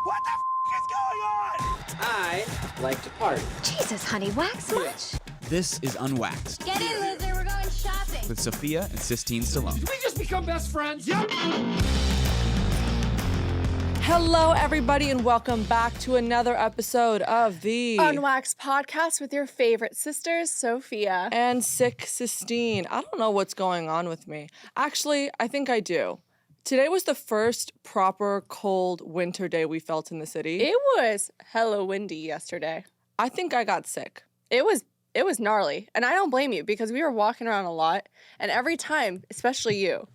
What the is going on? I like to party. Jesus, honey, wax much? This is Unwaxed Get in, loser, we're going shopping. with Sophia and SIstine Stallone. Did we just become best friends? Yep. Hello, everybody, and welcome back to another episode of the Unwaxed podcast with your favorite sisters, Sophia. and SIstine. I don't know what's going on with me. Actually, I think I do. Today was the first proper cold winter day we felt in the city. It was hella windy yesterday. I think I got sick. It was gnarly, and I don't blame you because we were walking around a lot, and every time, especially you,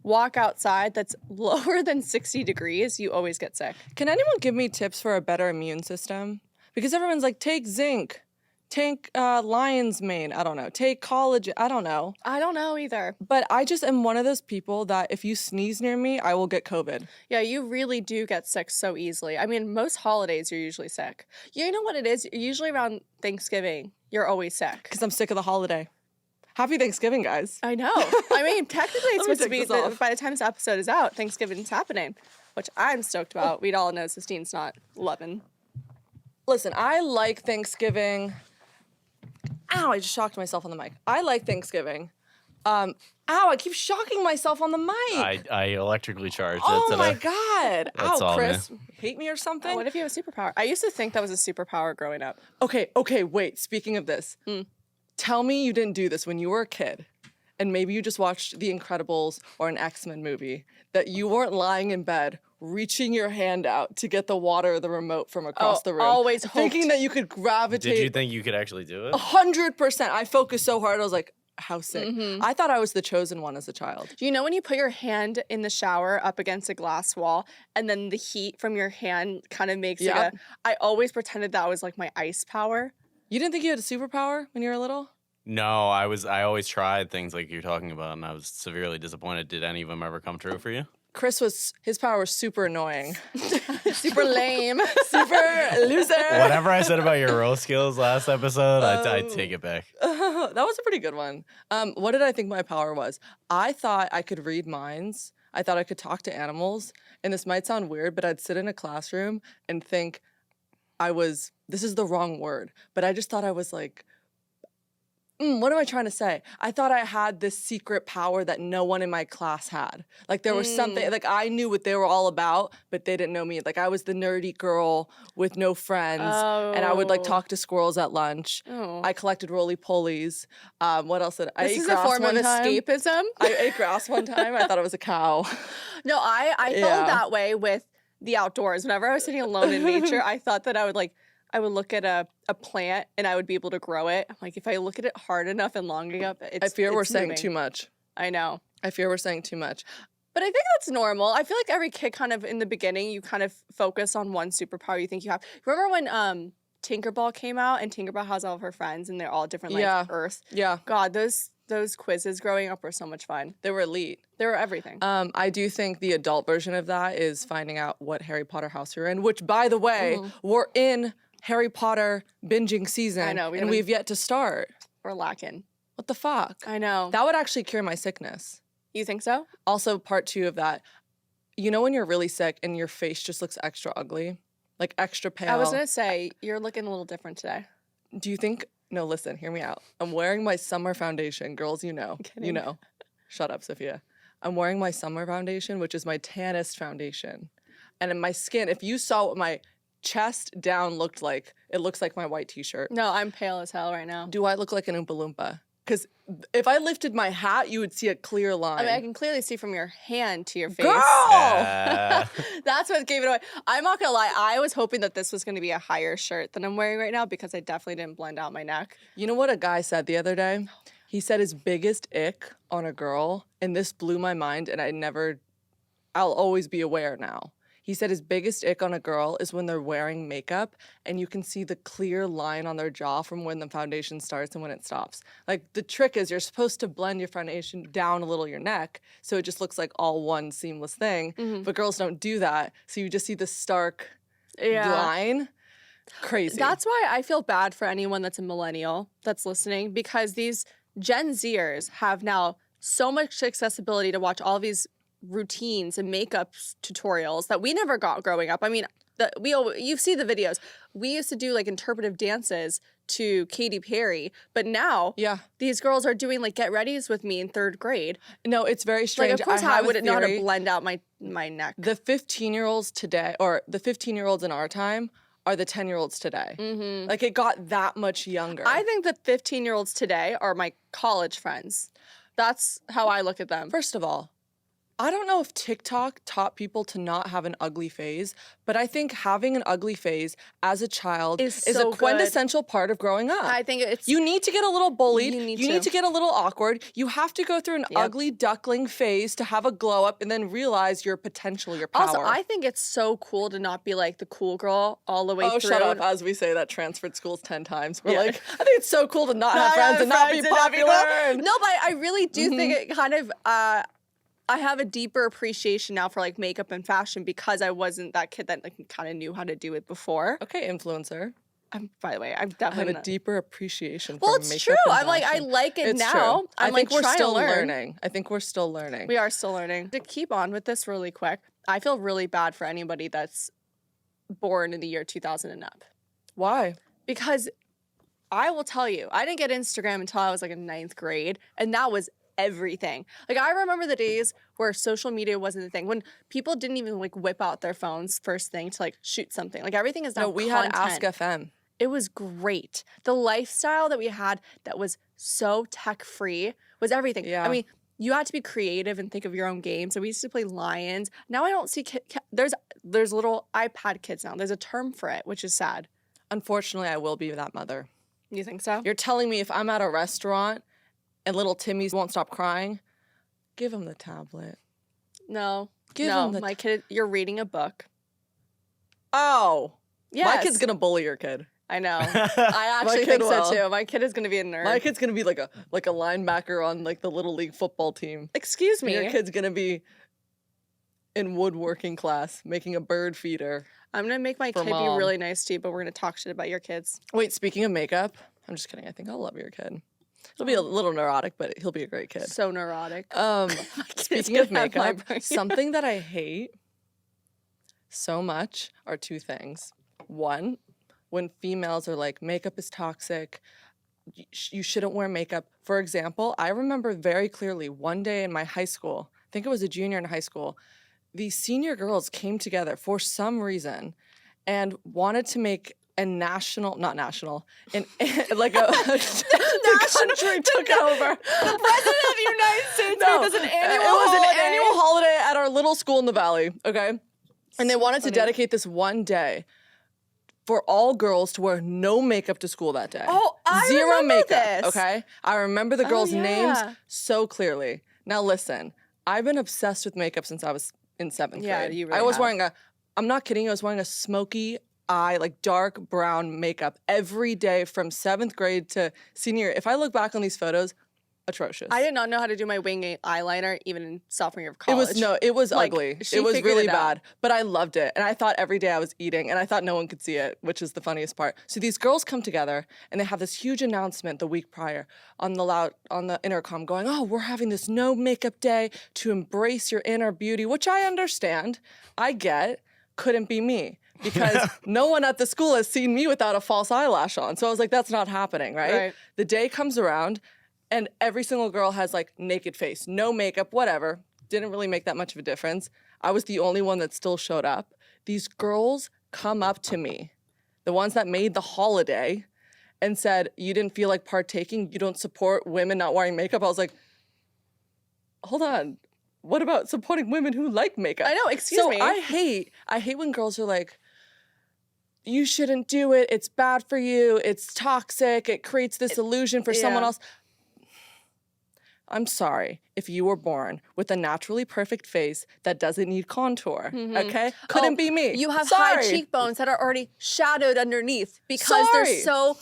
walk outside that's lower than 60 degrees, you always get sick. Can anyone give me tips for a better immune system? Because everyone's like, take zinc, take lion's mane, I don't know, take collagen, I don't know. I don't know either. But I just am one of those people that if you sneeze near me, I will get COVID. Yeah, you really do get sick so easily. I mean, most holidays you're usually sick. You know what it is? Usually around Thanksgiving, you're always sick. Because I'm sick of the holiday. Happy Thanksgiving, guys. I know. I mean, technically it's Let me supposed to be, take this off. by the time this episode is out, Thanksgiving's happening, which I'm stoked about. We'd all know Sistine's not loving. Listen, I like Thanksgiving. Ow, I just shocked myself on the mic. I like Thanksgiving. Ow, I keep shocking myself on the mic. I electrically charged it Oh today. my God. That's Ow, all, Chris. Hate me or something? What if you have a superpower? I used to think that was a superpower growing up. Okay, wait. Speaking of this, tell me you didn't do this when you were a kid, and maybe you just watched The Incredibles or an X-Men movie, that you weren't lying in bed reaching your hand out to get the water or the remote from across the room. always thinking hoped. that you could gravitate. Did you think you could actually do it? 100%. I focused so hard. I was like, how sick. Mm-hmm. I thought I was the chosen one as a child. Do you know when you put your hand in the shower up against a glass wall and then the heat from your hand kind of makes Yep. I always pretended that was like my ice power. You didn't think you had a superpower when you were little? No, I always tried things like you're talking about, and I was severely disappointed. Did any of them ever come true for you? His power was super annoying. Super lame. Super loser. Whatever I said about your roast skills last episode, I'd take it back. That was a pretty good one. What did I think my power was? I thought I could read minds. I thought I could talk to animals. And this might sound weird, but I'd sit in a classroom and think this is the wrong word, but I just thought I was like, what am I trying to say? I thought I had this secret power that no one in my class had. Like there was something, like I knew what they were all about, but they didn't know me. Like I was the nerdy girl with no friends, and I would like talk to squirrels at lunch. Oh. I collected roly-polies. What else did I This ate is a grass form of one time. escapism. I ate grass one time. I thought it was a cow. No, I Yeah. felt that way with the outdoors. Whenever I was sitting alone in nature, I thought that I would look at a plant and I would be able to grow it. I'm like, if I look at it hard enough and long enough, I fear we're saying moving. too much. I know. I fear we're saying too much. But I think that's normal. I feel like every kid kind of in the beginning, you kind of focus on one superpower you think you have. Remember when Tinkerbell came out and Tinkerbell has all of her friends and they're all different like Yeah. Earth? Yeah, God, those quizzes growing up were so much fun. they were elite. They were everything. I do think the adult version of that is finding out what Harry Potter house you're in, which, by the way, we're in Harry Potter binging season. I know, and we've yet to start. We're lacking. What the fuck? I know. That would actually cure my sickness. You think so? Also, part 2 of that, you know when you're really sick and your face just looks extra ugly? Like extra pale? I was going to say, you're looking a little different today. Do you think... No, listen, hear me out. I'm wearing my summer foundation. Girls, you know. You know. Shut up, Sophia. I'm wearing my summer foundation, which is my tannest foundation. And in my skin, if you saw what my chest down looked like, it looks like my white t-shirt. No, I'm pale as hell right now. Do I look like an Oompa Loompa? Because if I lifted my hat, you would see a clear line. I mean, I can clearly see from your hand to your face. Girl! That's what gave it away. I'm not going to lie. I was hoping that this was going to be a higher shirt than I'm wearing right now because I definitely didn't blend out my neck. You know what a guy said the other day? He said his biggest ick on a girl, and this blew my mind, and I'll always be aware now. He said his biggest ick on a girl is when they're wearing makeup and you can see the clear line on their jaw from when the foundation starts and when it stops. Like the trick is you're supposed to blend your foundation down a little your neck so it just looks like all one seamless thing. But girls don't do that. So you just see the stark line. Crazy. That's why I feel bad for anyone that's a millennial that's listening because these Gen Zers have now so much accessibility to watch all these routines and makeup tutorials that we never got growing up. I mean, you see the videos. We used to do like interpretive dances to Katy Perry, but now these girls are doing like get readies with me in 3rd grade. No, it's very strange. Like, of course, I wouldn't know how to blend out my neck. The 15-year-olds today, or the 15-year-olds in our time, are the 10-year-olds today. Mm-hmm. Like, it got that much younger. I think the 15-year-olds today are my college friends. That's how I look at them. First of all, I don't know if TikTok taught people to not have an ugly phase, but I think having an ugly phase as a child is so a quintessential part of growing up. I think it's... You need to get a little bullied. You need to get a little awkward. You have to go through an ugly duckling phase to have a glow up and then realize your potential, your power. Also, I think it's so cool to not be like the cool girl all the way through. Oh, shut up. As we say that transferred schools 10 times. We're like, I think it's so cool to not have friends and not be popular. No, but I really do think it kind of... I have a deeper appreciation now for like makeup and fashion because I wasn't that kid that like kind of knew how to do it before. Okay, influencer. By the way, I'm I definitely have a deeper appreciation for well, makeup. it's true. And I'm like, I fashion. like it It's now. True. I'm I think we're trying still to learn. learning. I think we're still learning. We are still learning. To keep on with this really quick, I feel really bad for anybody that's born in the year 2000 and up. Why? Because I will tell you, I didn't get Instagram until I was like in 9th grade, and that was everything. Like, I remember the days where social media wasn't a thing, when people didn't even like whip out their phones first thing to like shoot something. Like, everything is now No, we content. had Ask FM. It was great. The lifestyle that we had that was so tech-free was everything. Yeah. I mean, you had to be creative and think of your own games. So we used to play Lions. Now I don't see there's little iPad kids now. There's a term for it, which is sad. Unfortunately, I will be that mother. You think so? You're telling me if I'm at a restaurant and little Timmy's won't stop crying, give him the tablet. No. Give no, him the my kid, you're reading a book. Oh. Yes. My kid's going to bully your kid. I know. I actually kid think so will. too. My kid is going to be a nerd. My kid's going to be like a linebacker on like the little league football team. Excuse me. Your kid's going to be in woodworking class making a bird feeder. I'm going to make my for kid mom. be really nice to you, but we're going to talk shit about your kids. Wait, speaking of makeup, I'm just kidding. I think I'll love your kid. He'll be a little neurotic, but he'll be a great kid. So neurotic. Speaking of gonna have my makeup, brain. something that I hate so much are two things. One, when females are like, makeup is toxic, you shouldn't wear makeup. For example, I remember very clearly one day in my high school, I think it was a junior in high school, these senior girls came together for some reason and wanted to make a national, not national, like a the country took over. The president of the United States No, made this an annual it was holiday. an annual holiday at our little school in the valley, okay? And they wanted to funny. dedicate this one day for all girls to wear no makeup to school that day. Oh, I Zero remember makeup, this. okay? I remember the girls' names yeah. so clearly. Now listen, I've been obsessed with makeup since I was in 7th Yeah, grade. you really I was have. wearing I'm not kidding, I was wearing a smoky eye, like dark brown makeup every day from 7th grade to senior year. If I look back on these photos, atrocious. I did not know how to do my wing eyeliner even in sophomore year of college. It was Like, ugly. she It was figured really it out. bad, but I loved it. And I thought every day I was eating, and I thought no one could see it, which is the funniest part. So these girls come together, and they have this huge announcement the week prior on the intercom going, oh, we're having this no makeup day to embrace your inner beauty, which I understand. I get, couldn't be me. Because no one at the school has seen me without a false eyelash on. So I was like, that's not happening, right? The day comes around, and every single girl has like naked face, no makeup, whatever. Didn't really make that much of a difference. I was the only one that still showed up. These girls come up to me, the ones that made the holiday, and said, you didn't feel like partaking? You don't support women not wearing makeup? I was like, hold on. What about supporting women who like makeup? I know, excuse me. So I hate when girls are like, you shouldn't do it. It's bad for you. It's toxic. It creates this illusion for someone else. I'm sorry if you were born with a naturally perfect face that doesn't need contour, okay? Couldn't be me. You have Sorry. high cheekbones that are already shadowed underneath because they're Sorry. so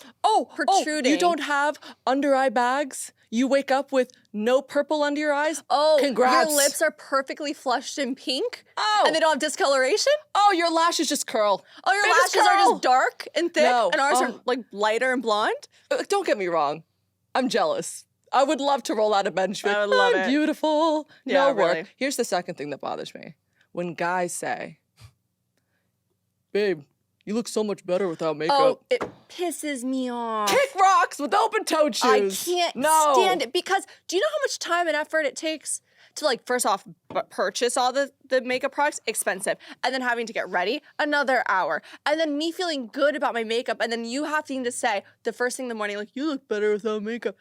protruding. You don't have under eye bags? You wake up with no purple under your eyes? Oh, congrats. your lips are perfectly flushed in pink? Oh. And they don't have discoloration? Oh, your lashes just curl. Oh, your They lashes just are curl. just dark and thick, No. and ours Oh. are like lighter and blonde? Don't get me wrong. I'm jealous. I would love to roll out of bed and be like, I would love I'm it. beautiful. Yeah, No work. really. Here's the second thing that bothers me. When guys say, babe, you look so much better without makeup. Oh, it pisses me off. Kick rocks with open-toed shoes. I can't No. stand it because do you know how much time and effort it takes to like first off purchase all the makeup products? Expensive. And then having to get ready, another hour. And then me feeling good about my makeup and then you having to say the first thing in the morning like, you look better without makeup.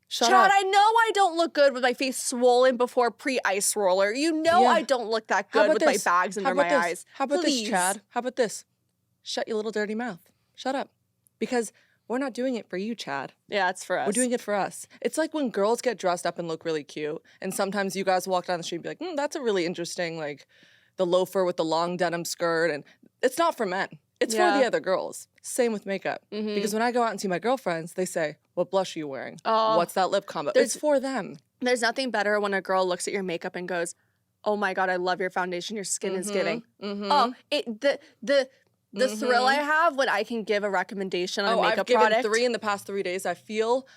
Shut Chad, up. I know I don't look good with my face swollen before pre-ice roller. You know Yeah. I don't look that How good about with my this? bags How under about my this? eyes. How about Please. this, Chad? How about this? Shut your little dirty mouth. Shut up. Because we're not doing it for you, Chad. Yeah, it's for us. We're doing it for us. It's like when girls get dressed up and look really cute, and sometimes you guys walk down the street and be like, that's a really interesting, like, the loafer with the long denim skirt, and it's not for men. It's for Yeah. the other girls. Same with makeup. Mhm. Because when I go out and see my girlfriends, they say, what blush are you wearing? Oh. What's that lip combo? There's- It's for them. There's nothing better when a girl looks at your makeup and goes, "Oh my god, I love your foundation. Your skin is giving." Mhm. Oh, the thrill I have when I can give a recommendation on a makeup I've given product. 3 in the past 3 days. I feel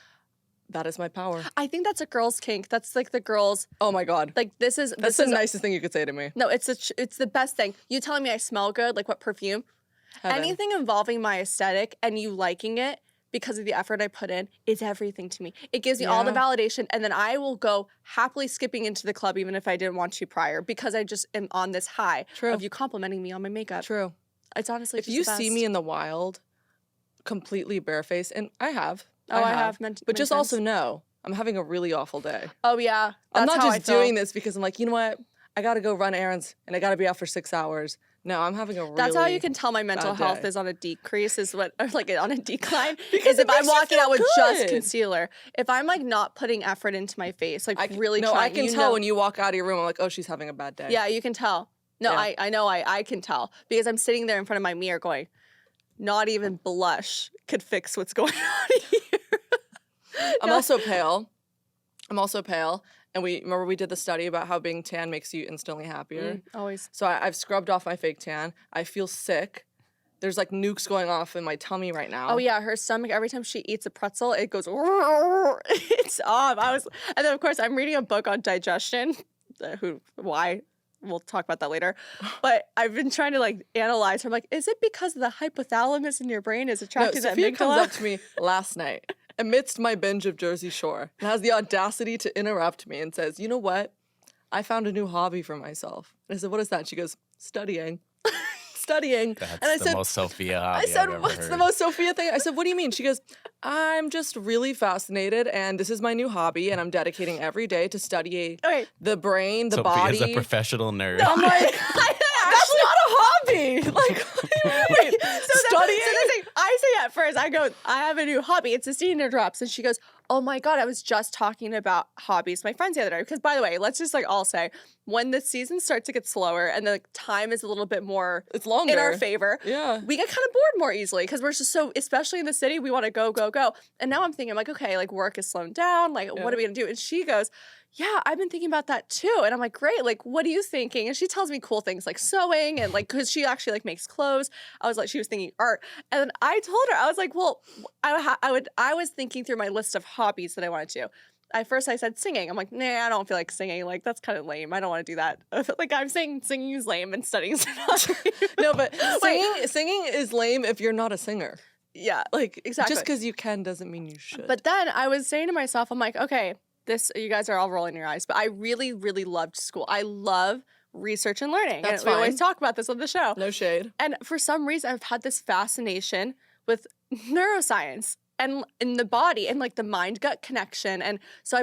that is my power. I think that's a girl's kink. That's like the girls. Oh my God. Like this is That's the nicest thing you could say to me. no. It's the best thing. You telling me I smell good, like what perfume? Heaven. Anything involving my aesthetic and you liking it because of the effort I put in is everything to me. It gives me all the Yeah. validation, and then I will go happily skipping into the club even if I didn't want to prior because I just am on this high True. of you complimenting me on my makeup. True. It's honestly If just you the see best. me in the wild, completely barefaced, and I have. Oh, I have meant- But many just times. also know I'm having a really awful day. Oh yeah, I'm that's not how I just feel. doing this because I'm like, you know what? I got to go run errands and I got to be out for 6 hours. No, I'm having a really That's how you can tell my mental bad health day. is on a decrease, is what, or like on a decline, Because is it if I'm makes you walking feel out with just good. concealer. If I'm like not putting effort into my face, like really no, trying. I can you tell know- when you walk out of your room. I'm like, oh, she's having a bad day. Yeah, you can tell. No, Yeah. I know I can tell because I'm sitting there in front of my mirror going, not even blush could fix what's going on here. I'm also pale. And we did the study about how being tan makes you instantly happier. Always. So I've scrubbed off my fake tan. I feel sick. There's like nukes going off in my tummy right now. Oh yeah, her stomach. Every time she eats a pretzel, it goes. It's off. And then of course I'm reading a book on digestion. Why? We'll talk about that later. But I've been trying to like analyze her. I'm like, is it because the hypothalamus in your brain is No, attracted to Sophia amygdala? comes up to me last night amidst my binge of Jersey Shore and has the audacity to interrupt me and says, you know what? I found a new hobby for myself. And I said, what is that? She goes, studying. Studying. That's and I the said, most Sophia hobby I said, I've ever what's heard. the most Sophia thing? I said, what do you mean? She goes, I'm just really fascinated and this is my new hobby and I'm dedicating every day to study Okay. the brain, the Sophia's body. a professional nerd. I'm like, that's not a hobby. Like, what do you mean? Studying? So the thing, I say at first, I go, I have a new hobby. It's SIstine interrupts. And she goes, oh my God, I was just talking about hobbies with my friends the other day. Because by the way, let's just like all say, when the season starts to get slower and the like, time is a little bit more It's longer. in our favor, Yeah. we get kind of bored more easily because we're just so, especially in the city, we want to go, go, go. And now I'm thinking, I'm like, okay, like work is slowing down. Like, what are we going to do? And she goes, yeah, I've been thinking about that too. And I'm like, great. Like, what are you thinking? And she tells me cool things like sewing and like, cause she actually like makes clothes. I was like, she was thinking art. And then I told her, I was like, well, I was thinking through my list of hobbies that I wanted to. At first I said singing. I'm like, nah, I don't feel like singing. Like, that's kind of lame. I don't want to do that. Like, I'm saying singing is lame and studying is not. No, but singing is lame if you're not a singer. Yeah, Like, exactly. just because you can doesn't mean you should. But then I was saying to myself, I'm like, okay, you guys are all rolling your eyes, but I really, really loved school. I love research and learning. That's and we always fine. talk about this on the show. no shade. And for some reason, I've had this fascination with neuroscience and in the body and like the mind-gut connection. And so I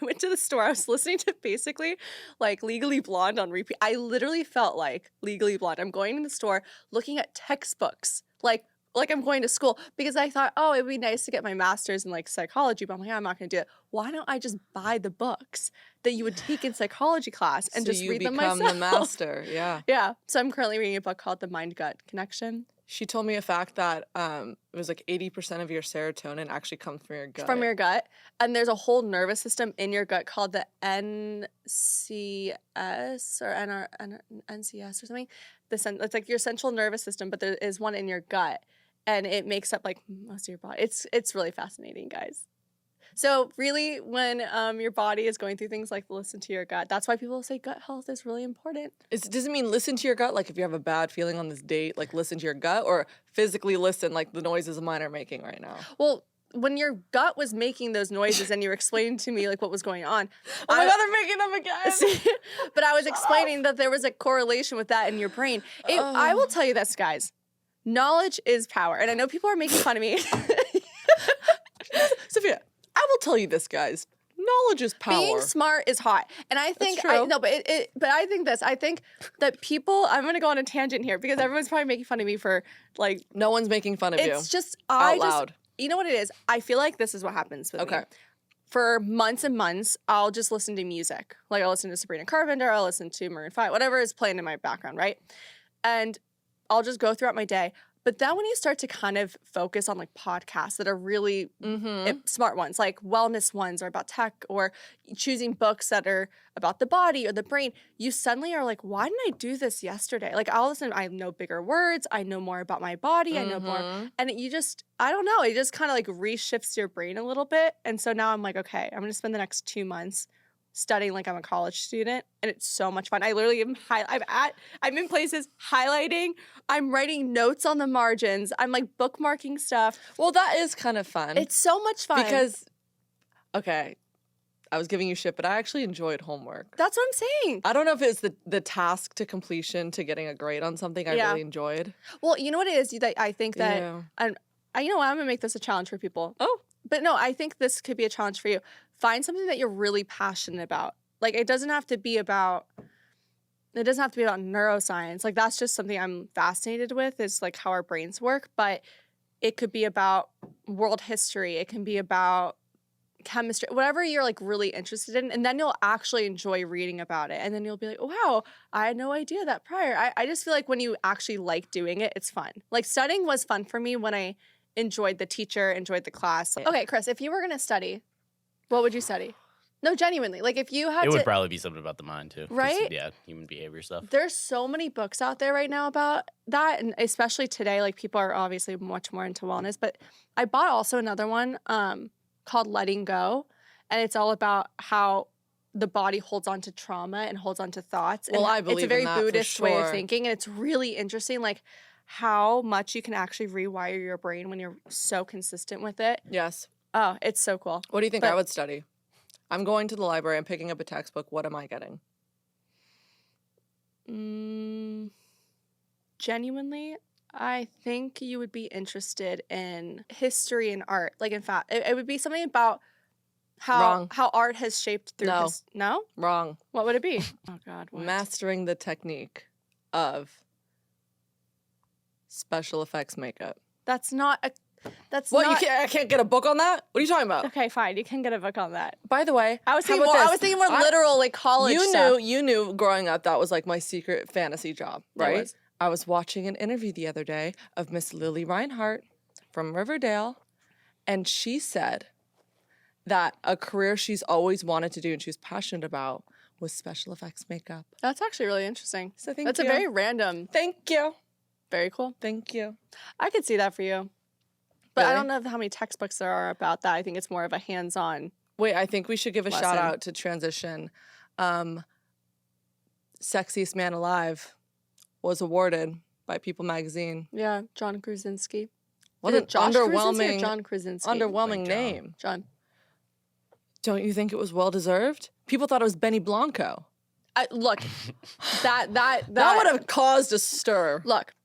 went to the store. I was listening to basically like Legally Blonde on repeat. I literally felt like Legally Blonde. I'm going to the store looking at textbooks, like I'm going to school because I thought, oh, it'd be nice to get my master's in like psychology, but I'm like, I'm not going to do it. Why don't I just buy the books that you would take in psychology class and so just you read them become myself? the master. Yeah. Yeah. So I'm currently reading a book called The Mind-Gut Connection. She told me a fact that it was like 80% of your serotonin actually comes from your gut. From your gut. And there's a whole nervous system in your gut called the NCS or NCS or something. It's like your central nervous system, but there is one in your gut. And it makes up like most of your body. It's really fascinating, guys. So really, when your body is going through things, like listen to your gut. That's why people say gut health is really important. Does it mean listen to your gut? Like if you have a bad feeling on this date, like listen to your gut, or physically listen, like the noises mine are making right now? Well, when your gut was making those noises and you were explaining to me like what was going on. Oh my God, they're making them again. But I was explaining that there was a correlation with that in your brain. I will tell you this, guys. Knowledge is power. And I know people are making fun of me. Sophia, I will tell you this, guys. Knowledge is power. Being smart is hot. And I think, true. but I think this. I think that people, I'm going to go on a tangent here because everyone's probably making fun of me for like. No one's making fun of you. It's just, Out loud. You know what it is? I feel like this is what happens with me. For months and months, I'll just listen to music. Like I'll listen to Sabrina Carpenter, I'll listen to Maroon 5, whatever is playing in my background, right? And I'll just go throughout my day. But then when you start to kind of focus on like podcasts that are really smart ones, like wellness ones or about tech, or choosing books that are about the body or the brain, you suddenly are like, why didn't I do this yesterday? Like I'll listen, I know bigger words, I know more about my body, I know more. And I don't know, it just kind of like reshifts your brain a little bit. And so now I'm like, okay, I'm going to spend the next 2 months studying like I'm a college student, and it's so much fun. I literally am I'm in places highlighting, I'm writing notes on the margins, I'm like bookmarking stuff. Well, that is kind of fun. It's so much fun. Because, okay, I was giving you shit, but I actually enjoyed homework. That's what I'm saying. I don't know if it's the task to completion to getting a grade on something I really enjoyed. Well, you know what it is that I think that, you know what, I'm going to make this a challenge for people. Oh. But no, I think this could be a challenge for you. Find something that you're really passionate about. Like it doesn't have to be about neuroscience. Like that's just something I'm fascinated with, is like how our brains work. But it could be about world history. It can be about chemistry, whatever you're like really interested in. And then you'll actually enjoy reading about it. And then you'll be like, wow, I had no idea that prior. I just feel like when you actually like doing it, it's fun. Like studying was fun for me when I enjoyed the teacher, enjoyed the class. Okay, Chris, if you were going to study, what would you study? No, genuinely. Like if you had It would probably be something about the mind too. 'Cause, Right? Yeah, human behavior stuff. There's so many books out there right now about that. And especially today, like people are obviously much more into wellness. But I bought also another one called Letting Go. And it's all about how the body holds on to trauma and holds on to thoughts. Well, and I believe it's a very in that for Buddhist way of sure. thinking. And it's really interesting, like how much you can actually rewire your brain when you're so consistent with it. Yes. Oh, it's so cool. What do you think But- I would study? I'm going to the library. I'm picking up a textbook. What am I getting? Genuinely, I think you would be interested in history and art. Like, in fact, it would be something about how art has shaped through No. No? Wrong. What would it be? Oh, God. What? Mastering the technique of special effects makeup. That's not a... That's What? not... I can't get a book on that? What are you talking about? Okay, fine. You can get a book on that. By the way, I was how thinking about more, I this? was thinking more literal, like college stuff. You knew growing up that was like my secret fantasy job, That right? was. I was watching an interview the other day of Miss Lily Reinhart from Riverdale, and she said that a career she's always wanted to do and she was passionate about was special effects makeup. That's actually really interesting. So thank That's you. a very random... Thank you. Very cool. Thank you. I could see that for you. But I Really? don't know how many textbooks there are about that. I think it's more of a hands-on. Wait, I think we should give a Lesson. shout out to transition. Sexiest Man Alive was awarded by People Magazine. Yeah, John Krasinski. What Is an it Josh Krasinski or underwhelming, John Krasinski. underwhelming Like John. name. John. Don't you think it was well deserved? People thought it was Benny Blanco. Look, that That would have caused a stir. Look,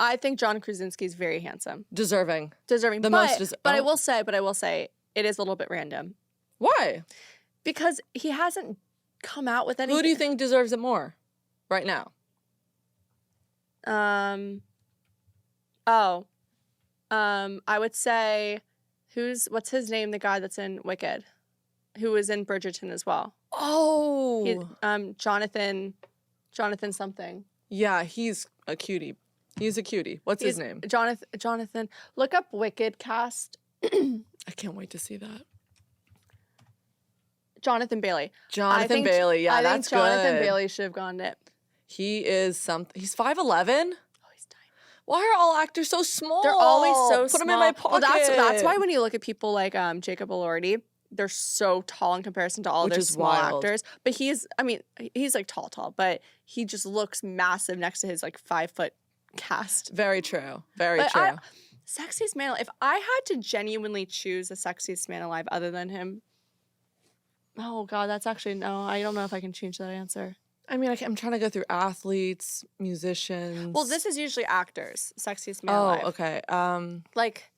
I think John Krasinski is very handsome, Deserving. deserving. The but, most but I will say, it is a little bit random Why? because he hasn't come out with anything. Who do you think deserves it more right now? I would say, what's his name? The guy that's in Wicked, who was in Bridgerton as well. Oh. Jonathan something. Yeah, he's a cutie. He's a cutie. What's his name? Jonathan. Look up Wicked cast. I can't wait to see that. Jonathan Bailey. Jonathan Bailey. Yeah, I that's think Jonathan good. Bailey should have gone it. He is something. He's 5'11". Oh, he's tiny. Why are all actors so small? They're always so Put small. them in my pocket. Well, that's why when you look at people like Jacob Elordi, they're so tall in comparison to all Which their is small wild. actors. But he's like tall, but he just looks massive next to his like 5-foot cast. Very true. Very But true. Sexiest Man. If I had to genuinely choose the sexiest man alive other than him, oh God, that's actually no. I don't know if I can change that answer. I mean, I'm trying to go through athletes, musicians. Well, this is usually actors. Sexiest man Oh, alive. okay. Like,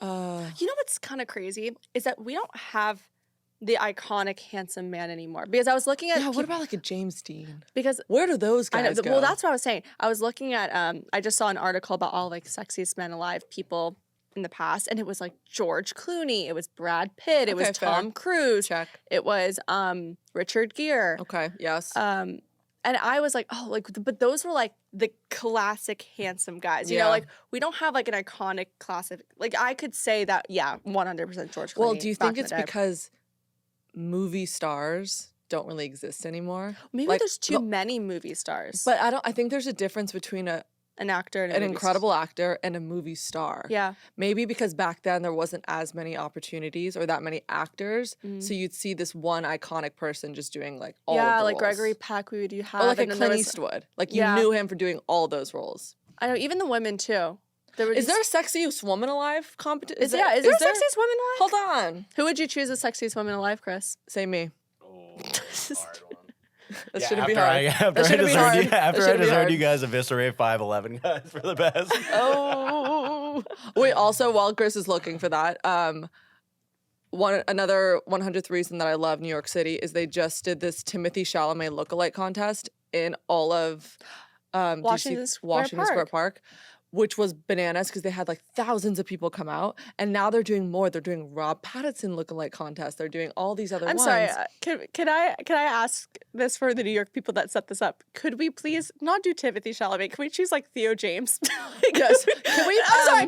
you know what's kind of crazy is that we don't have the iconic handsome man anymore. Because I was looking at yeah. What about like a James Dean? because Where do those I know. guys go? Well, that's what I was saying. I was looking at. I just saw an article about all like sexiest men alive people in the past, and it was like George Clooney, it was Brad Pitt, it was Okay, fair. Tom Cruise, Check. it was Richard Gere. Okay. Yes. And I was like, oh, like, but those were like the classic handsome guys. You know, Yeah. like we don't have like an iconic classic. Like I could say that, yeah, 100% George Clooney. well, do you back think in it's the day. because movie stars don't really exist anymore? Maybe like, there's too many movie stars, But I think there's a difference between an actor and a an movie incredible actor and a movie star. star. Yeah. Maybe because back then there wasn't as many opportunities or that many actors, so you'd see this one iconic person just doing like all of Yeah, the like roles. Gregory Peck, who would you have? Or like a and then there Clint was- Eastwood. Like you Yeah. knew him for doing all those roles. I know, even the women too. There were Is these- there a sexiest woman alive competition? Is there a sexiest woman alive? Hold on. Who would you choose as sexiest woman alive, Chris? Say me. Oh, hard one. That Yeah, shouldn't be after hard. after That I shouldn't be just heard hard. you, That after I shouldn't be just heard hard. you guys eviscerate 5'11" guys for the best. Oh. Wait, also while Chris is looking for that, another 100th reason that I love New York City is they just did this Timothy Chalamet lookalike contest in all of Washington Square Square Park. Park, which was bananas because they had like thousands of people come out, and now they're doing more. They're doing Rob Pattinson lookalike contest. They're doing all these other I'm ones. sorry. Can I ask this for the New York people that set this up? Could we please not do Timothy Chalamet? Can we choose like Theo James? Yes. Can we? I'm sorry.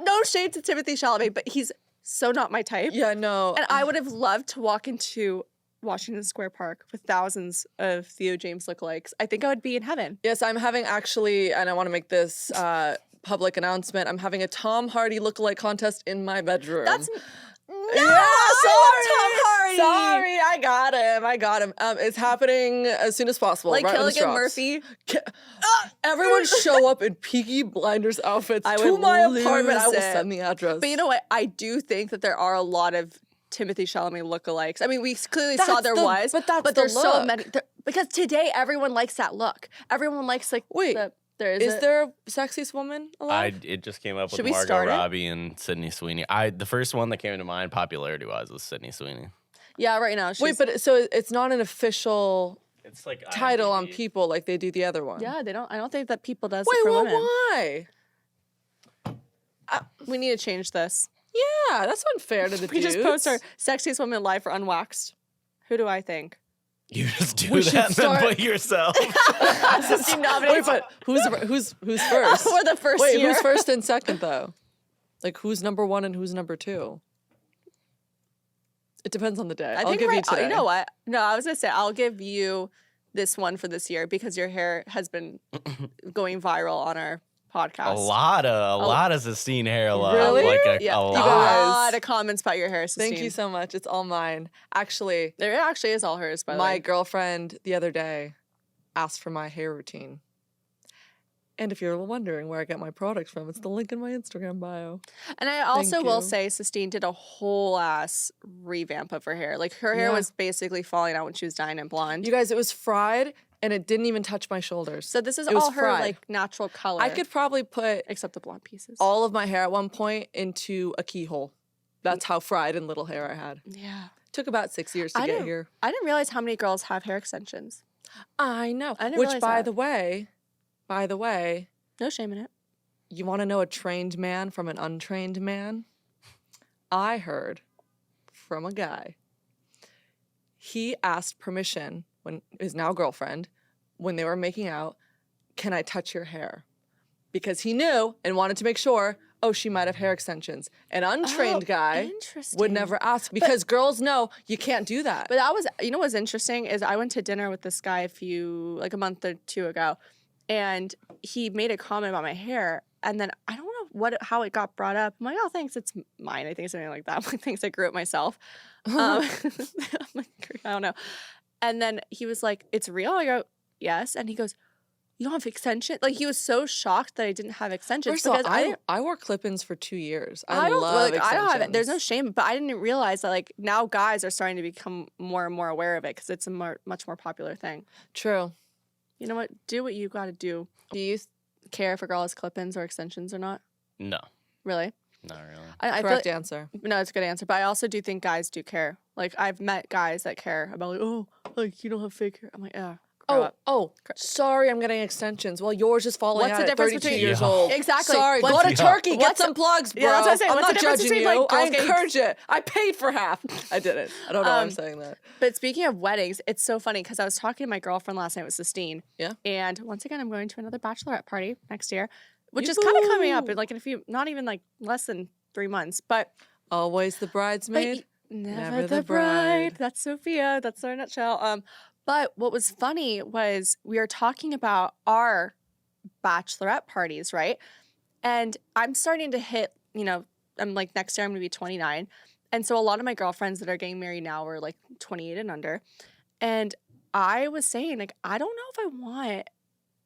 No shade to Timothy Chalamet, but he's so not my type. Yeah, no. And I would have loved to walk into Washington Square Park with thousands of Theo James lookalikes. I think I would be in heaven. Yes, I'm having actually, and I want to make this public announcement. I'm having a Tom Hardy lookalike contest in my bedroom. That's yeah, I love Tom Hardy. Sorry, I got him. It's happening as soon as possible. Like right when this Killigan drops. Murphy. Everyone show up in Peaky Blinders outfits I to would my apartment. I will lose it. send the address. But you know what? I do think that there are a lot of Timothy Chalamet lookalikes. I mean, we clearly saw That's there the- was, but that's the there's so look. many. Because today everyone likes that look. Everyone likes like. Wait, there is there a sexiest woman alive? It just came up Should with we Margot start it? Robbie and Sydney Sweeney. The first one that came to mind popularity-wise was Sydney Sweeney. Yeah, right now. Wait, but so it's not an official It's like title on IMDb. People like they do the other one. yeah, they don't. I don't think that People does Wait, it for well, women. why? We need to change this. Yeah, that's unfair to the We dudes. just post our sexiest women live for Unwaxed. Who do I think? You just do We should that and start- then put yourself. SIstine nominates. Wait, but who's first? We're the first Wait, year. who's first and second though? Like who's number one and who's number two? It depends on the day. I I'll think give you right, today. you know what? No, I was gonna say I'll give you this one for this year because your hair has been going viral on our podcast. a lot of SIstine hair love. Really? Like Yeah, a you lot. got a lot of comments about your hair. Thank you SIstine. so much. It's all mine. Actually, There actually is all hers, by the my way. girlfriend the other day asked for my hair routine. And if you're wondering where I get my products from, it's the link in my Instagram bio. And I also will you. say SIstine did a whole ass revamp of her hair. Like her hair Yeah. was basically falling out when she was dyeing it blonde. You guys, it was fried and it didn't even touch my shoulders. so this is it was all her fried. like natural color. I could probably put except the blonde pieces. all of my hair at one point into a keyhole. That's how fried and little hair I had. yeah. Took about 6 years to get here. I didn't realize how many girls have hair extensions. I know. I didn't Which, realize by that. the way, No shame in it. you want to know a trained man from an untrained man? I heard from a guy. He asked permission when his now girlfriend, when they were making out, can I touch your hair? Because he knew and wanted to make sure, oh, she might have hair extensions. An untrained guy Interesting. would never ask because girls know you can't do that. But that was, you know what's interesting is I went to dinner with this guy a month or two ago, and he made a comment about my hair. And then I don't know how it got brought up. I'm like, oh, thanks, it's mine. I think something like that. I'm like, thanks, I grew it myself. I'm like, I don't know. And then he was like, it's real? I go, yes. And he goes, you don't have extensions? Like, he was so shocked that I didn't have extensions. First of all, because I wore clip-ins for 2 years. I don't love like, I don't have it. There's no extensions. shame, but I didn't realize that like now guys are starting to become more and more aware of it because it's a much more popular thing. True. You know what? Do what you got to do. Do you care if a girl has clip-ins or extensions or not? No, Really? not really. I feel Correct like, answer. no, it's a good answer. But I also do think guys do care. Like I've met guys that care about like, oh, like you don't have fake hair. I'm like, yeah. Sorry, I'm getting extensions. Well, yours is falling What's out the at difference 32 between years Yeah. old. Exactly. Sorry, What's- go to Turkey, get what's- some plugs, bro. Yeah, that's what I'm saying. I'm What's the not difference judging between, you. like, I girls getting- encourage it. I paid for half. I didn't. I don't know why I'm saying that. But speaking of weddings, it's so funny because I was talking to my girlfriend last night with SIstine. Yeah. And once again, I'm going to another bachelorette party next year, which is kind of coming up in like in a few, not even like less than 3 months. But Always the bridesmaid. never the bride. That's Sophia. That's our nutshell. But what was funny was we were talking about our bachelorette parties, right? And I'm starting to hit, I'm like next year I'm going to be 29. And so a lot of my girlfriends that are getting married now were like 28 and under. And I was saying, like, I don't know if I want,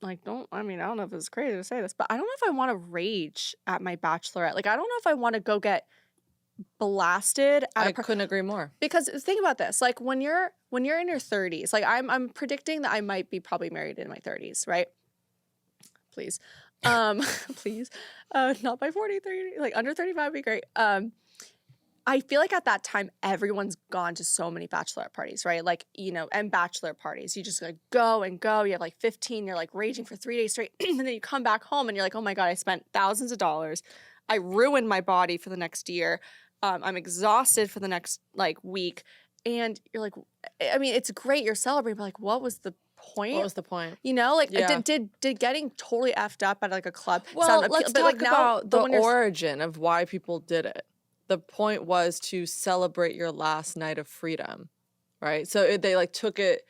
like, I don't know if it's crazy to say this, but I don't know if I want to rage at my bachelorette. Like, I don't know if I want to go get blasted at I couldn't agree more. because think about this, like when you're in your 30s, like I'm predicting that I might be probably married in my 30s, right? Please. Please. Not by 40, 30, like under 35 would be great. I feel like at that time everyone's gone to so many bachelorette parties, right? Like, and bachelor parties. You just like go and go. You have like 15, you're like raging for 3 days straight, and then you come back home and you're like, oh my God, I spent thousands of dollars. I ruined my body for the next year. I'm exhausted for the next like week. And you're like, I mean, it's great you're celebrating, but like, what was the point? What was the point? Like Yeah. did getting totally effed up at like a club Well, sound let's but, talk like, now, about the but when you're- origin of why people did it. The point was to celebrate your last night of freedom, right? So they like took it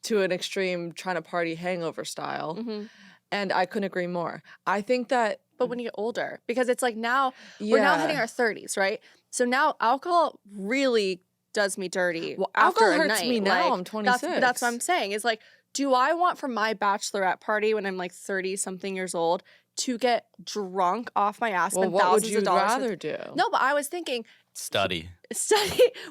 to an extreme, trying to party hangover style. Mhm. And I couldn't agree more. I think that But when you get older, because it's like now we're now hitting our 30s, right? So now alcohol really does me dirty. Well, after alcohol a hurts night. me now. Like, I'm 26. That's what I'm saying. Is like, do I want for my bachelorette party when I'm like 30 something years old to get drunk off my ass, well, spend what would thousands you of dollars? rather do? No, but I was thinking Study.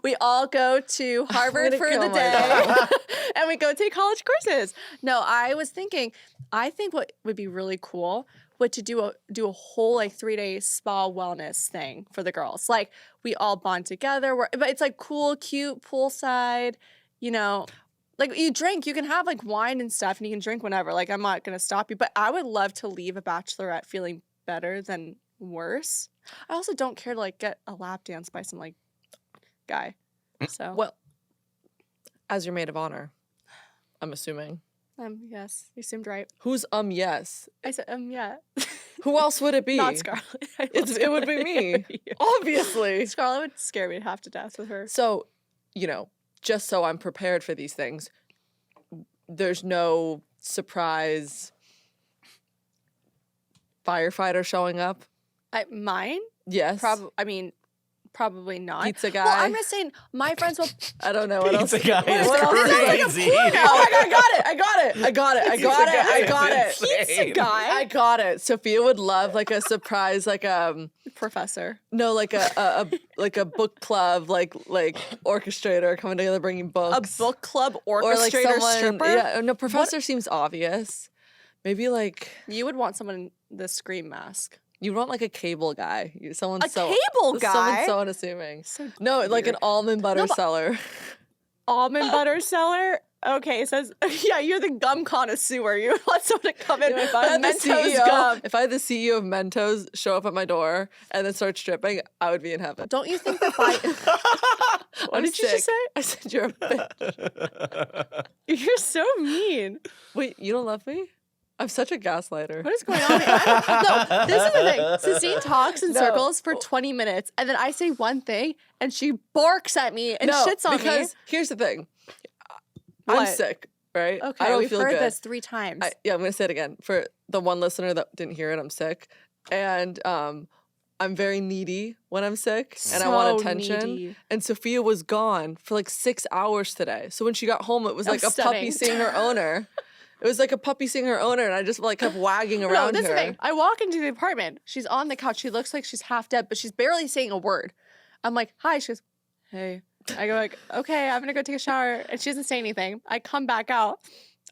we all go to Harvard gonna for kill the day myself. and we go take college courses. No, I was thinking, I think what would be really cool would to do a whole like 3-day spa wellness thing for the girls. Like we all bond together. But it's like cool, cute, poolside, like you drink, you can have like wine and stuff and you can drink whenever. Like I'm not going to stop you, but I would love to leave a bachelorette feeling better than worse. I also don't care to like get a lap dance by some like guy. So Well, as your maid of honor, I'm assuming. yes, you seemed right. Who's yes? I said yeah. Who else would it be? Not Scarlett. It would be me. Obviously. Scarlett would scare me half to death with her. So, just so I'm prepared for these things, there's no surprise firefighter showing up. Mine? Yes. Probably not. Pizza guy. Well, I'm just saying my friends will. I don't know what else. Pizza guy is What else is there? crazy. Oh my God, I got it. I got it. I got it. I got it. I got Pizza it. guy is insane. guy. I got it. Sophia would love like a surprise, like Professor. no, like a like a book club, like orchestrator coming together, bringing A books. book club or like orchestrator someone. stripper? Yeah, no, professor seems obvious. Maybe like You would want someone in the scream mask. you want like a cable guy. Someone A so cable guy? Someone so unassuming. So No, like an weird. almond butter No, but- seller. Almond butter seller? Okay, it says, yeah, you're the gum connoisseur. You want someone to come in If with I had the Mentos CEO, gum. if I had the CEO of Mentos show up at my door and then start stripping, I would be in heaven. Don't you think that by... What I'm did you just sick. say? I said you're a bitch. You're so mean. Wait, you don't love me? I'm such a gaslighter. What is going on here? No, this is the thing. Sistine talks in No. circles for 20 minutes, and then I say one thing, and she barks at me and shits on because me. here's the thing. I'm What? sick, right? Okay, I don't we've feel heard good. this 3 times. Yeah, I'm gonna say it again. For the one listener that didn't hear it, I'm sick. and I'm very needy when I'm sick and I want So attention. needy. And Sophia was gone for like 6 hours today. So when she got home, it was like a puppy Upsetting. seeing her owner. It was like a puppy seeing her owner, and I just like kept wagging No, around this is her. the thing. I walk into the apartment. She's on the couch. She looks like she's half dead, but she's barely saying a word. I'm like, hi. She goes, hey. I go like, okay, I'm gonna go take a shower. And she doesn't say anything. I come back out.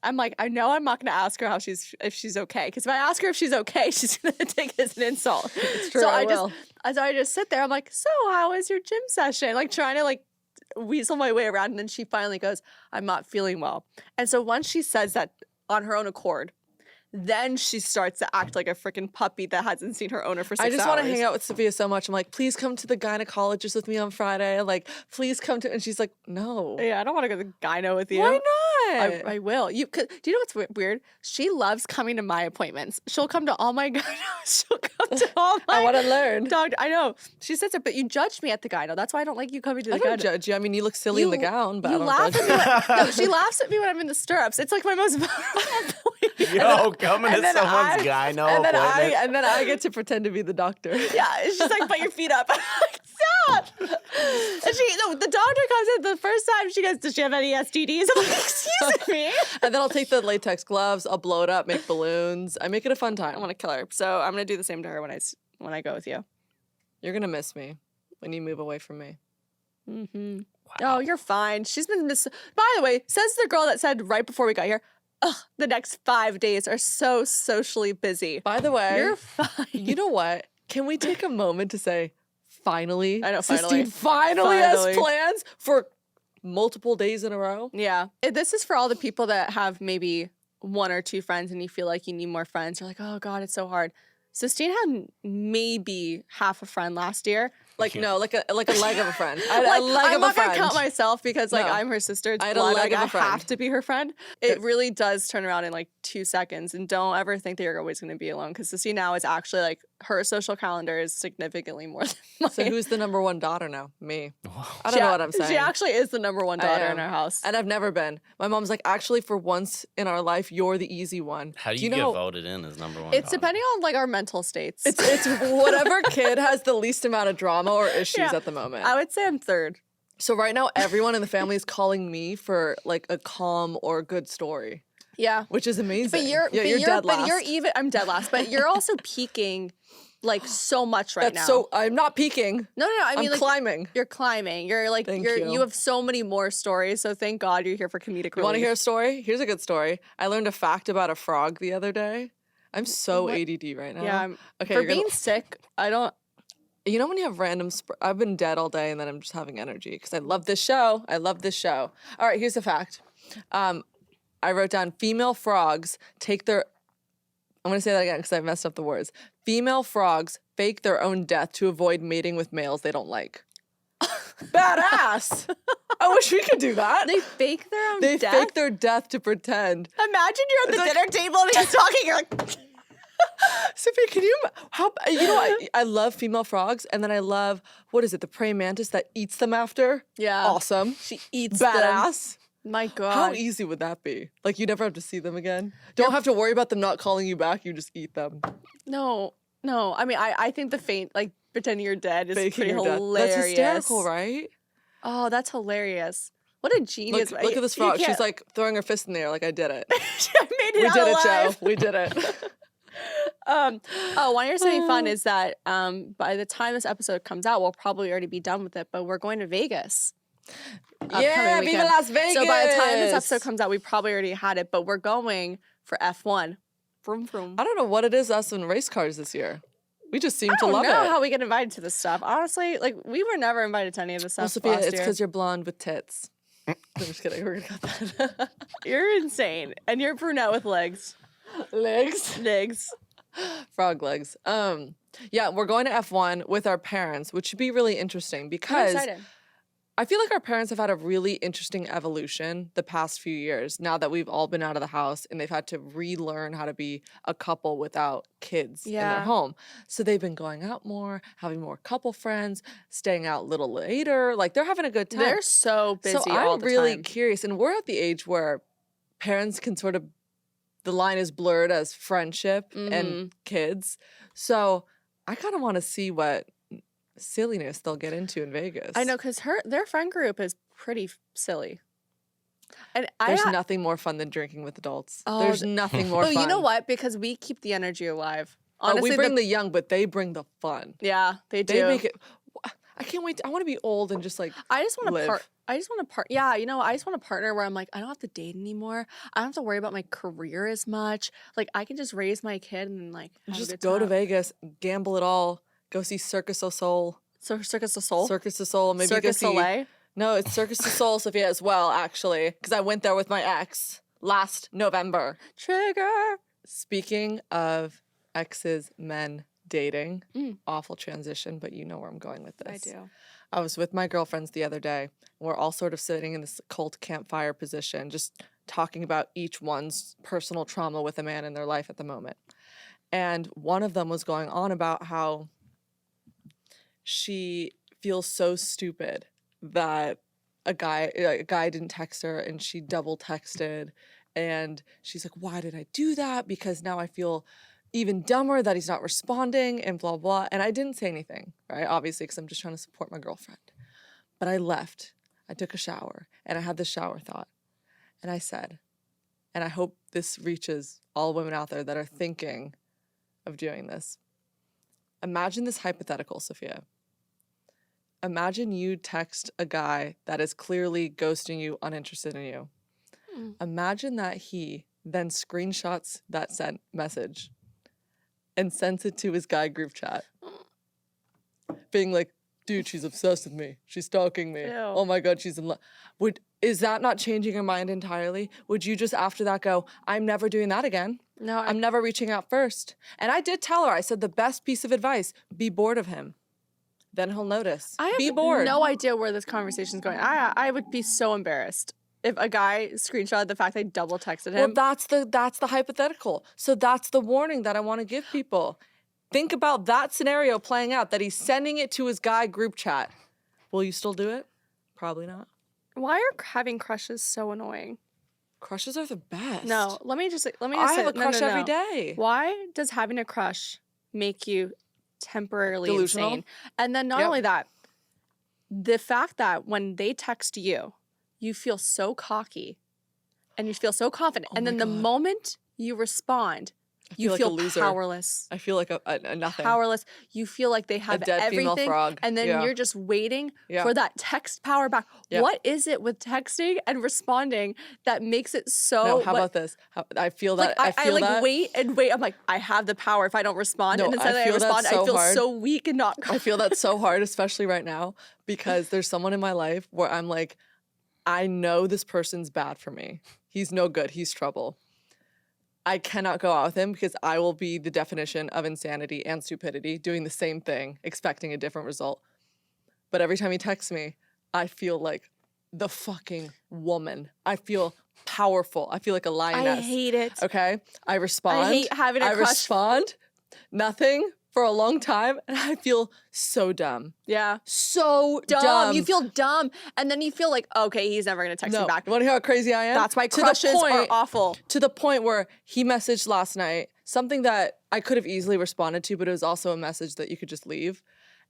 I'm like, I know I'm not gonna ask her if she's okay. Because if I ask her if she's okay, she's gonna take it as an insult. It's true, So I I just sit there. I'm like, so how was your gym session? Like trying to like weasel my way around. And then she finally goes, I'm not feeling well. And so once she says that on her own accord, then she starts to act like a freaking puppy that hasn't seen her owner for 6 hours. I just want to hang out with Sophia so much. I'm like, please come to the gynecologist with me on Friday. Like, please come to. And she's like, no. Yeah, I don't want to go to the gyno with you. Why not? I will. Do you know what's weird? She loves coming to my appointments. She'll come to all my gynos. She'll come to all my. I want to learn. Doctor, I know. She sits there, but you judged me at the gyno. That's why I don't like you coming to the I don't gyno. judge you. I mean, you look silly in the gown, but I you don't laugh judge at you. me. No, she laughs at me when I'm in the stirrups. It's like my most vulnerable point. Yo, coming to and then someone's gyno appointment. and then I get to pretend to be the doctor. Yeah, she's like, put your feet up. I'm like, stop. And the doctor comes in the first time. She goes, does she have any STDs? I'm like, excuse me. And then I'll take the latex gloves, I'll blow it up, make balloons. I make it a fun time. I want to kill her. So I'm gonna do the same to her when I go with you. You're gonna miss me when you move away from me. Mm-hmm. Oh, you're fine. She's been By the way, says the girl that said right before we got here, ugh, the next 5 days are so socially busy. By the way, You're fine. you know what? Can we take a moment to say, finally, I know, SIstine finally. has Finally. plans for multiple days in a row? Yeah. This is for all the people that have maybe 1 or 2 friends and you feel like you need more friends. You're like, oh God, it's so hard. SIstine had maybe half a friend last year. Like, no, like a leg of a friend. I had Like, a leg I'm of a not gonna friend. count myself because like No. I'm her sister. It's I had a blood. leg Like, of a friend. I have to be her friend. It really does turn around in like 2 seconds. And don't ever think that you're always going to be alone because SIstine now is actually like her social calendar is significantly more than mine. So who's the number one daughter now? Me. I don't know what I'm saying. She actually is the number 1 I daughter in am. our house. And I've never been. My mom's like, actually, for once in our life, you're the easy one. How do you know? get voted in as number 1? It's depending on like our mental states. It's whatever kid has the least amount of drama or issues Yeah. at the moment. I would say I'm 3rd. So right now, everyone in the family is calling me for like a calm or good story, Yeah. which is amazing. But you're dead last. But you're even I'm dead last, but you're also peaking like so much right now. So I'm not peaking. No, I mean I'm like climbing. you're climbing. You're like Thank you you. have so many more stories. So thank God you're here for comedic relief. You want to hear a story? Here's a good story. I learned a fact about a frog the other day. I'm so ADD right now. Yeah, I'm, Okay, for you're gonna- being sick, I don't. You know when you have random, I've been dead all day and then I'm just having energy because I love this show. I love this show. All right, here's the fact. I wrote down female frogs take their, I'm going to say that again because I messed up the words. Female frogs fake their own death to avoid mating with males they don't like. Badass. I wish we could do that. They fake their own They death. fake their death to pretend. Imagine you're at the dinner table and he's talking. You're like, Sophia, can you, you know what? I love female frogs and then I love, what is it, the praying mantis that eats them after? yeah, Awesome. She eats them. Badass. My God. How easy would that be? Like, you never have to see them again. Don't have to worry about them not calling you back. You just eat them. No. I mean, I think the faint, like pretending you're dead, is Faking pretty your death. hilarious. That's hysterical, right? Oh, that's hilarious. What a genius! Look at this You frog. She's can't- like throwing her fist in the air like I did it. I made it We out did it, alive. Joe. We did it. One year something fun is that by the time this episode comes out, we'll probably already be done with it. But we're going to Vegas. Yeah, upcoming Viva weekend. Las Vegas. So by the time this episode comes out, we probably already had it. But we're going for F1. Vroom, vroom. I don't know what it is us and race cars this year. We just seem I to don't love know it. how we get invited to this stuff. Honestly, like we were never invited to any of this Well, stuff Sophia, last it's year. because you're blonde with tits. I'm just kidding. We're gonna cut that. You're insane, and you're brunette with legs. Legs. Frog legs. Yeah, we're going to F1 with our parents, which should be really interesting I'm because excited. I feel like our parents have had a really interesting evolution the past few years now that we've all been out of the house and they've had to relearn how to be a couple without kids in their Yeah. home. So they've been going out more, having more couple friends, staying out a little later. Like they're having a good time. They're so busy so all I'm the really time. curious. And we're at the age where parents can sort of the line is blurred as friendship and kids. So I kind of want to see what silliness they'll get into in Vegas. I know, because their friend group is pretty silly. And There's nothing more fun than drinking with adults. Oh, There's nothing more fun. You know what? Because we keep the energy alive. Honestly, we bring the young, but they bring the fun. Yeah, they do. They make it. I can't wait. I want to be old and just like I just want to live. I just want to part. Yeah, you know, I just want a partner where I'm like, I don't have to date anymore. I don't have to worry about my career as much. Like, I can just raise my kid and like have a Just good go to time. Vegas, gamble it all. Go see Circus du Soleil. So Circus du Soleil. Circus du Soleil. Maybe Circus go see. Soleil. No, it's Circus du Soleil, Sophia, as well, actually, because I went there with my ex last November. Trigger. Speaking of exes, men dating, awful transition, but you know where I'm going with this. I do. I was with my girlfriends the other day. We're all sort of sitting in this cult campfire position, just talking about each one's personal trauma with a man in their life at the moment. And one of them was going on about how she feels so stupid that a guy didn't text her and she double texted. And she's like, why did I do that? Because now I feel even dumber that he's not responding and blah, blah. And I didn't say anything, right? Obviously, because I'm just trying to support my girlfriend. But I left. I took a shower and I had this shower thought. And I said, and I hope this reaches all women out there that are thinking of doing this. Imagine this hypothetical, Sophia. Imagine you text a guy that is clearly ghosting you, uninterested in you. Imagine that he then screenshots that sent message and sends it to his guy group chat, being like, dude, she's obsessed with me. She's stalking me. Ew. Oh my God, she's in love. Is that not changing your mind entirely? Would you just after that go, I'm never doing that again? No, I'm never reaching out first. And I did tell her, I said the best piece of advice, be bored of him. Then he'll notice. I be have bored. no idea where this conversation's going. I would be so embarrassed if a guy screenshotted the fact I double texted him. Well, that's the hypothetical. So that's the warning that I want to give people. Think about that scenario playing out, that he's sending it to his guy group chat. Will you still do it? Probably not. Why are having crushes so annoying? Crushes are the best. No, let me just I have say, a crush no. every day. Why does having a crush make you temporarily Delusional? insane? And then not Yep. only that, the fact that when they text you, you feel so cocky and you feel so confident. Oh and then my the God. moment you respond, you like a feel loser. powerless. I feel like a nothing. Powerless. You feel like they have dead female everything. frog. And then Yeah. you're just waiting Yeah. for that text power back. Yeah. What is it with texting and responding that makes it so No, how about this? I feel that. like I feel like that. wait and wait. I'm like, I have the power if I don't respond. No, and instead I I feel that respond, I so feel hard. so weak and not I feel that so hard, especially right now, because there's someone in my life where I'm like, I know this person's bad for me. He's no good. He's trouble. I cannot go out with him because I will be the definition of insanity and stupidity, doing the same thing, expecting a different result. But every time he texts me, I feel like the fucking woman. I feel powerful. I feel like a lioness. I hate it. Okay? I respond. I hate having a I crush. respond. Nothing for a long time. And I feel so dumb. Yeah. So Dumb. You feel dumb. And then you feel like, okay, he's never going to text me no. back. You want to hear how crazy I am? That's why To the crushes are point- awful. To the point where he messaged last night something that I could have easily responded to, but it was also a message that you could just leave.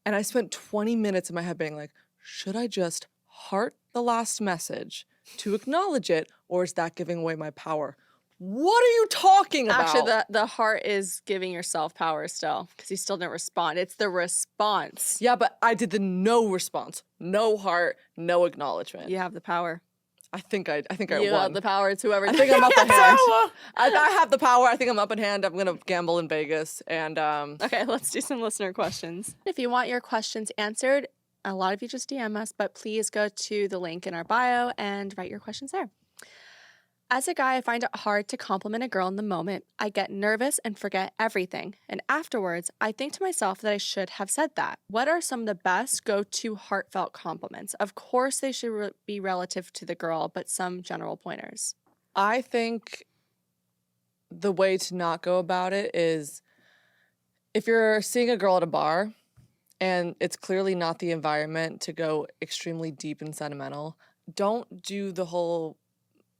And I spent 20 minutes in my head being like, should I just heart the last message to acknowledge it, or is that giving away my power? What are you talking about? Actually, the heart is giving yourself power still because you still didn't respond. It's the response. Yeah, but I did the no response, no heart, no acknowledgement. You have the power. I think I You won. have the power. It's whoever. I think I'm up in hand. I have the power. I think I'm up in hand. I'm gonna gamble in Vegas, and Okay, let's do some listener questions. If you want your questions answered, a lot of you just DM us, but please go to the link in our bio and write your questions there. As a guy, I find it hard to compliment a girl in the moment. I get nervous and forget everything. And afterwards, I think to myself that I should have said that. What are some of the best go-to heartfelt compliments? Of course, they should be relative to the girl, but some general pointers. I think the way to not go about it is if you're seeing a girl at a bar and it's clearly not the environment to go extremely deep and sentimental, don't do the whole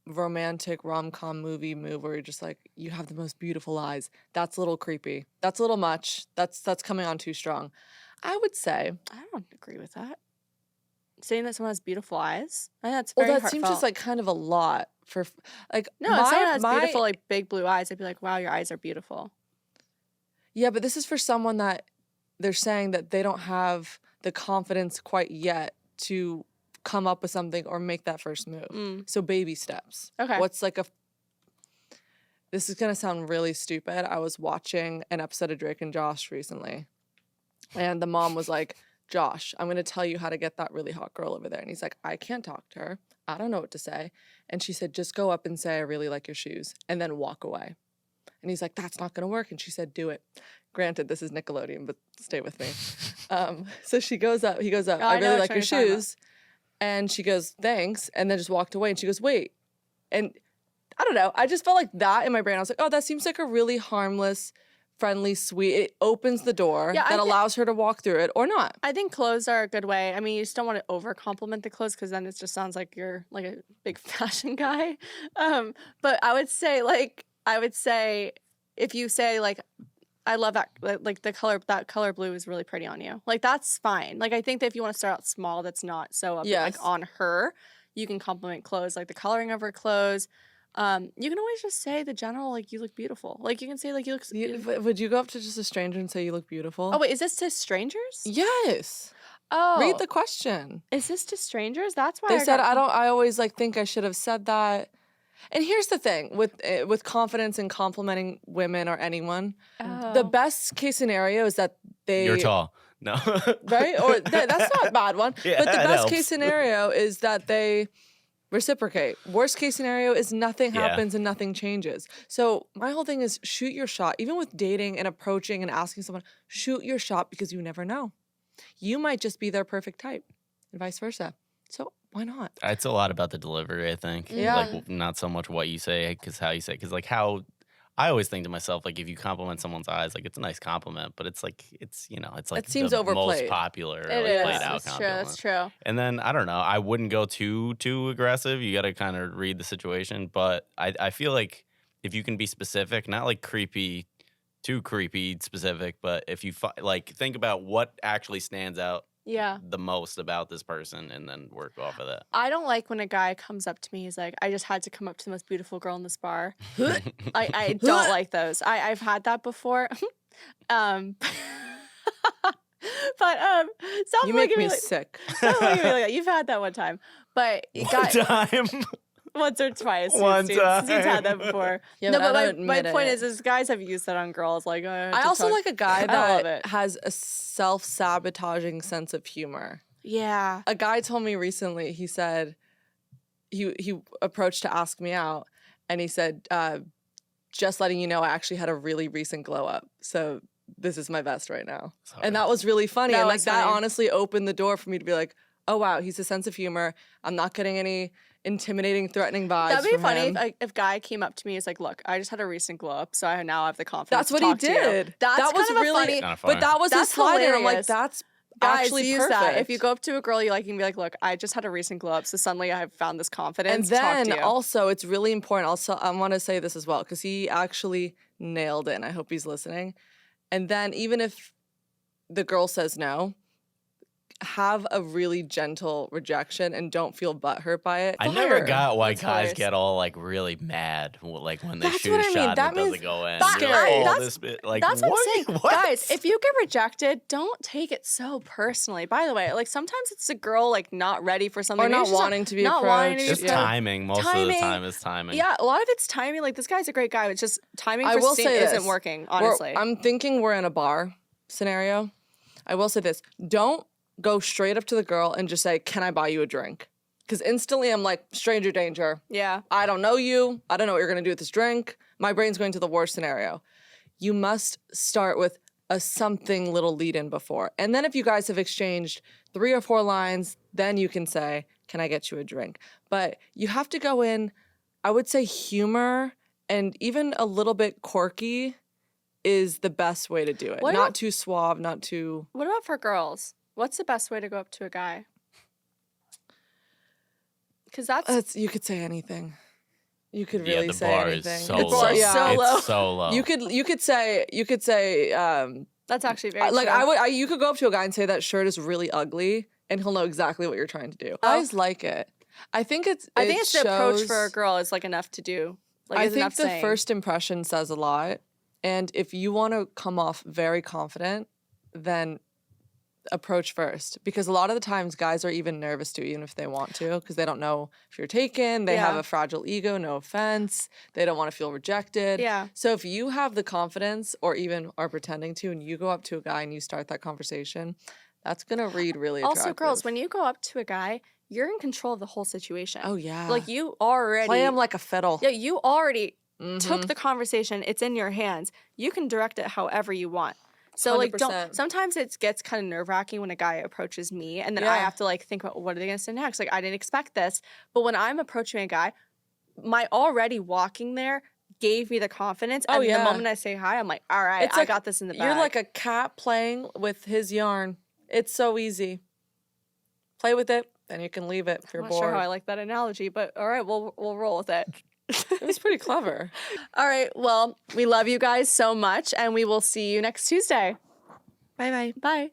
romantic rom-com movie move where you're just like, you have the most beautiful eyes. That's a little creepy. That's a little much. That's coming on too strong. I would say. I don't agree with that. Saying that someone has beautiful eyes, I think that's very Well, that heartfelt. seems just like kind of a lot for like. No, if someone has beautiful, like big blue eyes, I'd be like, wow, your eyes are beautiful. Yeah, but this is for someone that they're saying that they don't have the confidence quite yet to come up with something or make that first move. So baby steps. Okay. What's like this is gonna sound really stupid. I was watching an episode of Drake and Josh recently, and the mom was like, Josh, I'm gonna tell you how to get that really hot girl over there. And he's like, I can't talk to her. I don't know what to say. And she said, just go up and say, I really like your shoes, and then walk away. And he's like, that's not gonna work. And she said, do it. Granted, this is Nickelodeon, but stay with me. So he goes up, I really like your shoes. And she goes, thanks, and then just walked away. And she goes, wait. And I don't know. I just felt like that in my brain. I was like, oh, that seems like a really harmless, friendly, sweet. It opens the door that allows her to walk through it or not. I think clothes are a good way. I mean, you just don't want to over compliment the clothes because then it just sounds like you're like a big fashion guy. But I would say if you say like, I love that, like that color blue is really pretty on you. Like that's fine. Like I think that if you want to start out small, that's not so up like on her. You can compliment clothes, like the coloring of her clothes. You can always just say the general, like you look beautiful. Like you can say like you look. Would you go up to just a stranger and say you look beautiful? Oh wait, is this to strangers? Yes. Oh, read the question. Is this to strangers? That's why they said I don't. I always like think I should have said that. And here's the thing with confidence and complimenting women or anyone, the best case scenario is that You're tall. No. Right? Or that's not a bad one. Yeah, but the best helps. case scenario is that they reciprocate. Worst case scenario is nothing happens and nothing changes. So my whole thing is shoot your shot. Even with dating and approaching and asking someone, shoot your shot because you never know. You might just be their perfect type and vice versa. So why not? It's a lot about the delivery, I think. Yeah. Like, not so much what you say, because how you say it. Because, like, how I always think to myself, like, if you compliment someone's eyes, like, it's a nice compliment, but it's like, it's like it seems the overplayed. most popular, It like, is. played out That's true. compliment. That's true. And then, I don't know, I wouldn't go too aggressive. You got to kind of read the situation. But I feel like if you can be specific, not like too creepy specific, but if you, like, think about what actually stands out the most about this person and then work off of that. I don't like when a guy comes up to me, he's like, I just had to come up to the most beautiful girl in this bar. I don't like those. I've had that before. But stop You make looking me at me sick. Stop looking at me like that. You've had that one time. But One time. once or twice. One time. Steve's had that before. Yeah, no, but I but don't my admit point it. is guys have used that on girls. Like, I also like a guy I love that it. has a self-sabotaging sense of humor. Yeah. A guy told me recently, he said, he approached to ask me out, and he said, just letting you know, I actually had a really recent glow up. So this is my best right now. Sorry. And that was really funny. That And like was that funny. honestly opened the door for me to be like, oh wow, he's a sense of humor. I'm not getting any intimidating, threatening vibes. That'd be from funny him. if a guy came up to me and was like, look, I just had a recent glow up, so I now have the confidence That's what to he talk to you." did. That's that was kind of a really funny. Kinda funny. but that was That's his slide, and I'm like, hilarious. that's Guys, actually use perfect. that. If you go up to a girl you like, you can be like, look, I just had a recent glow up, so suddenly I have found this confidence And to talk then to you. also, it's really important. Also, I want to say this as well because he actually nailed it. And I hope he's listening. And then even if the girl says no, have a really gentle rejection and don't feel butthurt by it. I never Fire. got why That's guys hilarious. get all like really mad, like when they That's shoot what a I mean. shot That and it means- doesn't go in. That's You're like, scary. oh, That's- this bit, like, That's what I'm saying. What? Guys, if you get rejected, don't take it so personally. By the way, like sometimes it's a girl like not ready for something. Or Maybe not she's wanting to be not wanting to approached. be It's Yeah. timing. Most of the Timing. time is timing. Yeah, a lot of it's timing. Like this guy's a great guy. It's just timing I for will Steve say isn't this. working, honestly. I'm thinking we're in a bar scenario. I will say this. Don't go straight up to the girl and just say, can I buy you a drink? Because instantly I'm like, stranger danger. yeah. I don't know you. I don't know what you're going to do with this drink. My brain's going to the worst scenario. You must start with a something little lead in before. And then if you guys have exchanged 3 or 4 lines, then you can say, can I get you a drink? But you have to go in, I would say humor and even a little bit quirky is the best way to do it. What Not about- too suave, not too... What about for girls? What's the best way to go up to a guy? Because that's You could say anything. You could Yeah, really the say bar anything. is so The low. bar is so low. It's so low. You could say That's actually very like true. you could go up to a guy and say that shirt is really ugly, and he'll know exactly what you're trying to do. Guys like it. I think it's the approach for a shows- girl is like enough to do. Like, I is think enough the saying. first impression says a lot, and if you want to come off very confident, then approach first, because a lot of the times guys are even nervous to, even if they want to, because they don't know if you're taken. They have Yeah. a fragile ego, no offense. They don't want to feel rejected. Yeah. So if you have the confidence, or even are pretending to, and you go up to a guy and you start that conversation, that's gonna read really attractive. Also, girls, when you go up to a guy, you're in control of the whole situation. Oh yeah. Like you already play him like a fiddle. Yeah, you already Mhm. took the conversation. It's in your hands. You can direct it however you want. So like, 100%. don't. Sometimes it gets kind of nerve wracking when a guy approaches me, and then I Yeah. have to like think about what are they gonna say next. Like I didn't expect this, but when I'm approaching a guy, my already walking there gave me the confidence. Oh, And yeah. the moment I say hi, I'm like, all right, It's I like- got this in the bag. You're like a cat playing with his yarn. It's so easy. Play with it, then you can leave it if you're I'm not bored. sure how I like that analogy, but all right, we'll roll with it. It was pretty clever. All right, well, we love you guys so much, and we will see you next Tuesday. Bye bye. Bye.